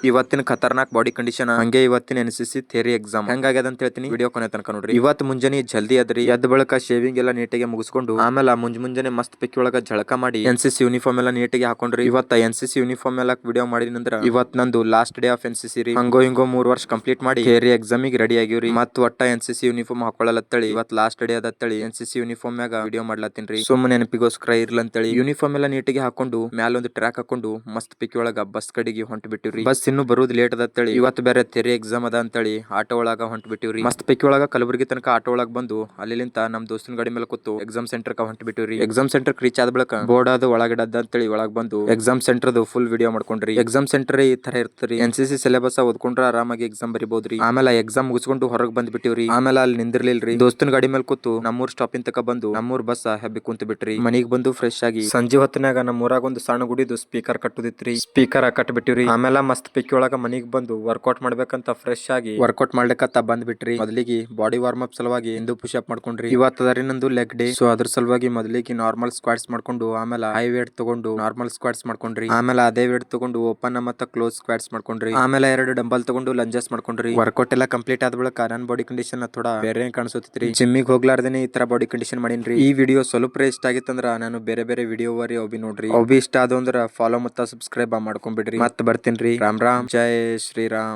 ಇವತ್ತಿನ ಖತರ್ನಾಕ್ body condition ಹಂಗೆ ಇವತ್ತಿನ NCC ಥಿಯರಿ ಎಕ್ಸಾಮ್ ಹೆಂಗಾಗ್ಯದ ಅಂತ ಹೇಳ್ತೀನಿ. ವಿಡಿಯೋ ಕೊನೆ ತನಕ ನೋಡ್ರಿ. ಇವತ್ತು ಮುಂಜಾನೆ ಜಲ್ದಿ ಅದ್ರಿ, ಎದ್ದ ಬಳಿಕ ಶೇವಿಂಗ್ ಎಲ್ಲ ನೀಟಾಗಿ ಮುಗಿಸ್ಕೊಂಡು ಆಮೇಲೆ ಮುಂಜಾನೆ ಮಸ್ತ್ ಪಿಕ್ಕಿ ಒಳಗ ಜಳಕ ಮಾಡಿ NCC ಯೂನಿಫಾರ್ಮ್ ಎಲ್ಲ ನೀಟಾಗಿ ಹಾಕೊಂಡ್ರಿ. ಇವತ್ತ NCC ಯೂನಿಫಾರ್ಮ್ ಎಲ್ಲ ವಿಡಿಯೋ ಮಾಡಿನಂದ್ರ ಇವತ್ ನಂದು ಲಾಸ್ಟ್ ಡೇ ಆಫ್ NCC ರೀ. ಹಂಗೋ ಹಿಂಗೋ 3 ವರ್ಷ ಕಂಪ್ಲೀಟ್ ಮಾಡಿ ಥಿಯರಿ ಎಕ್ಸಾಮ್ ಗೆ ರೆಡಿ ಆಗಿವ್ರಿ. ಮತ್ ಒಟ್ಟ NCC ಯೂನಿಫಾರ್ಮ್ ಹಾಕೊಳ್ಳಲತ್ತಳಿ ಇವತ್ ಲಾಸ್ಟ್ ಡೇ ಅದತ್ತಳಿ NCC ಯೂನಿಫಾರ್ಮ್ ಮ್ಯಾಗ ವಿಡಿಯೋ ಮಾಡ್ಲತ್ತೀನ್ರಿ. ಸುಮ್ಮನೆ ನೆನಪಿಗೋಸ್ಕರ ಇರ್ಲಂತೇಳಿ ಯೂನಿಫಾರ್ಮ್ ಎಲ್ಲ ನೀಟಾಗಿ ಹಾಕೊಂಡು ಮ್ಯಾಲ ಒಂದು ಟ್ರ್ಯಾಕ್ ಹಾಕೊಂಡು ಮಸ್ತ್ ಪಿಕ್ಕಿ ಒಳಗ ಬಸ್ ಕಡೆಗೆ ಹೊಂಟ್ ಬಿಟ್ಟಿವ್ರಿ. ಬಸ್ ಇನ್ನು ಬರುದು ಲೇಟ್ ಅದತ್ತಳಿ ಇವತ್ತು ಬೇರೆ ಥಿಯರಿ ಎಕ್ಸಾಮ್ ಅದ ಅಂತೇಳಿ ಆಟೋ ಒಳಗ ಹೊಂಟ್ ಬಿಟ್ಟಿವ್ರಿ. ಮಸ್ತ್ ಪಿಕ್ಕಿ ಒಳಗ ಕಲಬುರ್ಗಿ ತನಕ ಆಟೋ ಒಳಗ ಬಂದು ಅಲ್ಲಿಂತ ನಮ್ ದೋಸ್ತನ ಗಾಡಿ ಮೇಲೆ ಕೂತು ಎಕ್ಸಾಮ್ ಸೆಂಟರ್ ಕ ಹೊಂಟ್ ಬಿಟ್ಟಿವ್ರಿ. ಎಕ್ಸಾಮ್ ಸೆಂಟರ್ ರೀಚ್ ಆದ ಬಳಿಕ ಬೋರ್ಡ್ ಅದು ಒಳಗಿಡದ ಅಂತೇಳಿ ಒಳಗ್ ಬಂದು ಎಕ್ಸಾಮ್ ಸೆಂಟರ್ ಫುಲ್ ವಿಡಿಯೋ ಮಾಡ್ಕೊಂಡ್ರಿ. ಎಕ್ಸಾಮ್ ಸೆಂಟರ್ ಈ ತರ ಇರ್ತರಿ. NCC ಸಿಲೆಬಸ್ ಓದ್ಕೊಂಡ್ರ ಆರಾಮಾಗಿ ಎಕ್ಸಾಮ್ ಬರಿಬಹುದ್ರಿ. ಆಮೇಲೆ ಎಕ್ಸಾಮ್ ಮುಗಿಸ್ಕೊಂಡು ಹೊರಗ್ ಬಂದ್ ಬಿಟ್ಟಿವ್ರಿ. ಆಮೇಲೆ ಅಲ್ಲಿ ನಿಂದಿರ್ಲಿಲ್ರಿ, ದೋಸ್ತನ ಗಾಡಿ ಮೇಲೆ ಕೂತು ನಮ್ಮೂರ್ ಸ್ಟಾಪಿನ್ ತಕ ಬಂದು ನಮ್ಮೂರ್ ಬಸ್ ಹೆಬ್ಬಿ ಕುಂತ ಬಿಟ್ರಿ. ಮನಿಗ್ ಬಂದು ಫ್ರೆಶ್ ಆಗಿ ಸಂಜೆ ಹೊತ್ತಿನಾಗ ನಮ್ಮ ಊರಾಗ ಒಂದು ಸಣ್ಣ ಗುಡಿದು ಸ್ಪೀಕರ್ ಕಟ್ಟುದಿತ್ರಿ. ಸ್ಪೀಕರ್ ಕಟ್ ಬಿಟ್ಟಿವ್ರಿ. ಆಮೇಲೆ ಮಸ್ತ್ ಪಿಕ್ಕಿ ಒಳಗ ಮನಿಗ್ ಬಂದು ವರ್ಕೌಟ್ ಮಾಡ್ಬೇಕಂತ ಫ್ರೆಶ್ ಆಗಿ ವರ್ಕೌಟ್ ಮಾಡ್ಲಿಕ್ಕಂತ ಬಂದ್ ಬಿಟ್ರಿ. ಮೊದಲಿಗೆ ಬಾಡಿ ವಾರ್ಮ್ ಅಪ್ ಸಲುವಾಗಿ ಹಿಂದೂ ಪುಷ್ ಅಪ್ ಮಾಡ್ಕೊಂಡ್ರಿ. ಇವತ್ತು ಅದರಿ ನಂದು ಲೆಗ್ ಡೇ, ಸೊ ಅದ್ರ ಸಲುವಾಗಿ ಮೊದಲಿಗೆ ನಾರ್ಮಲ್ ಸ್ಕ್ವಾಟ್ಸ್ ಮಾಡ್ಕೊಂಡು ಆಮೇಲೆ ಹೈ ವೇಟ್ ತಗೊಂಡು ನಾರ್ಮಲ್ ಸ್ಕ್ವಾಟ್ಸ್ ಮಾಡ್ಕೊಂಡ್ರಿ. ಆಮೇಲೆ ಅದೇ ವೇಟ್ ತಗೊಂಡು ಓಪನ್ ಮತ್ತೆ ಕ್ಲೋಸ್ ಸ್ಕ್ವಾಟ್ಸ್ ಮಾಡ್ಕೊಂಡ್ರಿ. ಆಮೇಲೆ 2 ಡಂಬಲ್ ತಗೊಂಡು ಲಂಜಸ್ ಮಾಡ್ಕೊಂಡ್ರಿ. ವರ್ಕೌಟ್ ಎಲ್ಲ ಕಂಪ್ಲೀಟ್ ಆದ ಬಳಿಕ ನನ್ನ ಬಾಡಿ ಕಂಡೀಷನ್ ಥೋಡಾ ಬೇರೆ ಕಾಣಿಸುತ್ತಿತ್ರಿ. ಜಿಮ್ಮಿಗೆ ಹೋಗ್ಲಾರ್ದೇನೆ ಈ ತರ ಬಾಡಿ ಕಂಡೀಷನ್ ಮಾಡೀನ್ರಿ. ಈ ವಿಡಿಯೋ ಸ್ವಲ್ಪ ಇಷ್ಟ ಆಗಿತ್ತಂದ್ರ ನಾನು ಬೇರೆ ವಿಡಿಯೋ ವರಿ ಅವಿ ನೋಡ್ರಿ. ಅವಿ ಇಷ್ಟ ಆದ ಅಂದ್ರ ಫಾಲೋ ಮತ್ತೆ ಸಬ್ಸ್ಕ್ರೈಬ್ ಮಾಡ್ಕೊಂಡ್ಬಿಡ್ರಿ. ಮತ್ ಬರ್ತೀನ್ರಿ. ರಾಮ್ ರಾಮ್, ಜೈ ಶ್ರೀರಾಮ್.